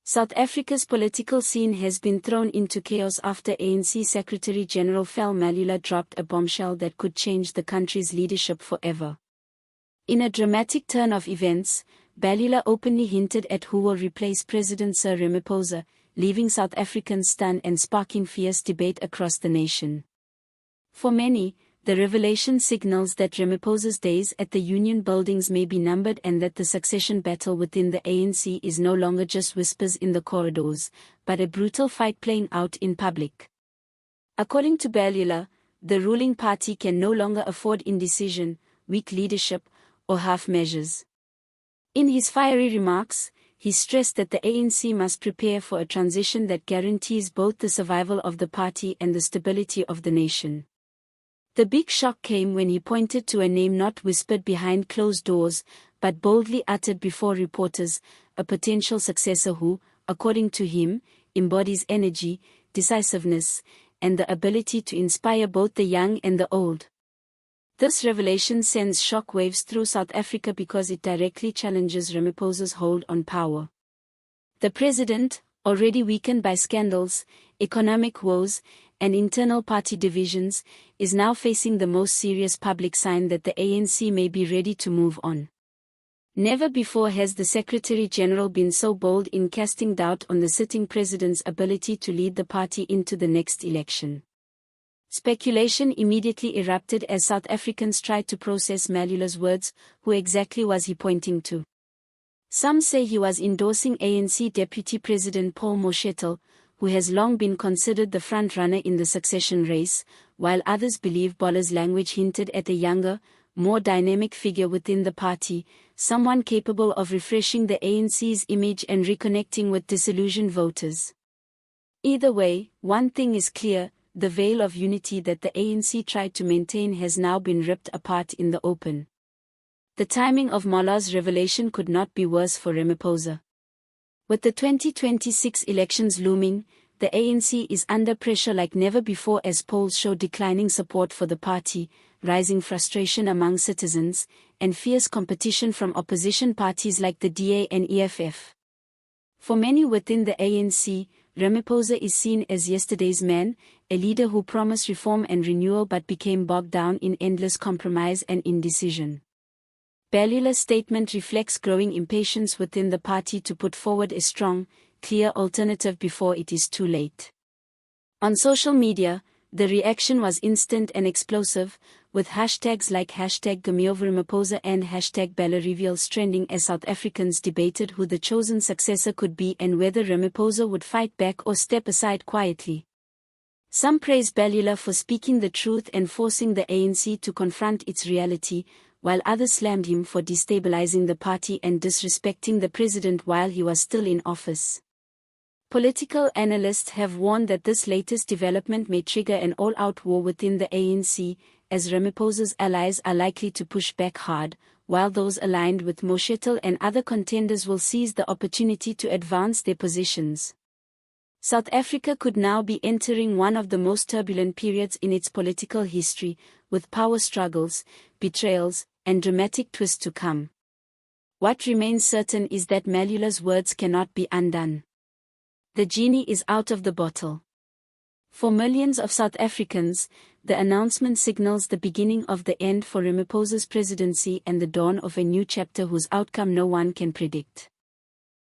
South Africa's political scene has been thrown into chaos after ANC Secretary-General Mbalula dropped a bombshell that could change the country's leadership forever. In a dramatic turn of events, Mbalula openly hinted at who will replace President Cyril Ramaphosa, leaving South Africans stunned and sparking fierce debate across the nation. For many, the revelation signals that Ramaphosa's days at the Union buildings may be numbered and that the succession battle within the ANC is no longer just whispers in the corridors, but a brutal fight playing out in public. According to Mbalula, the ruling party can no longer afford indecision, weak leadership, or half measures. In his fiery remarks, he stressed that the ANC must prepare for a transition that guarantees both the survival of the party and the stability of the nation. The big shock came when he pointed to a name not whispered behind closed doors, but boldly uttered before reporters, a potential successor who, according to him, embodies energy, decisiveness, and the ability to inspire both the young and the old. This revelation sends shockwaves through South Africa because it directly challenges Ramaphosa's hold on power. The president, already weakened by scandals, economic woes, and internal party divisions, is now facing the most serious public sign that the ANC may be ready to move on. Never before has the Secretary-General been so bold in casting doubt on the sitting president's ability to lead the party into the next election. Speculation immediately erupted as South Africans tried to process Mbalula's words. Who exactly was he pointing to? Some say he was endorsing ANC Deputy President Paul Moshetel, who has long been considered the front-runner in the succession race, while others believe Mbala's language hinted at a younger, more dynamic figure within the party, someone capable of refreshing the ANC's image and reconnecting with disillusioned voters. Either way, one thing is clear: the veil of unity that the ANC tried to maintain has now been ripped apart in the open. The timing of Mbala's revelation could not be worse for Ramaphosa. With the 2026 elections looming, the ANC is under pressure like never before as polls show declining support for the party, rising frustration among citizens, and fierce competition from opposition parties like the DA and EFF. For many within the ANC, Ramaphosa is seen as yesterday's man, a leader who promised reform and renewal but became bogged down in endless compromise and indecision. Mbalula's statement reflects growing impatience within the party to put forward a strong, clear alternative before it is too late. On social media, the reaction was instant and explosive, with hashtags like #GiveMeOverRamaphosa and #MbalaReveals trending as South Africans debated who the chosen successor could be and whether Ramaphosa would fight back or step aside quietly. Some praised Mbalula for speaking the truth and forcing the ANC to confront its reality, while others slammed him for destabilizing the party and disrespecting the president while he was still in office. Political analysts have warned that this latest development may trigger an all-out war within the ANC, as Ramaphosa's allies are likely to push back hard, while those aligned with Moshetel and other contenders will seize the opportunity to advance their positions. South Africa could now be entering one of the most turbulent periods in its political history, with power struggles, betrayals, and dramatic twists to come. What remains certain is that Mbalula's words cannot be undone. The genie is out of the bottle. For millions of South Africans, the announcement signals the beginning of the end for Ramaphosa's presidency and the dawn of a new chapter whose outcome no one can predict.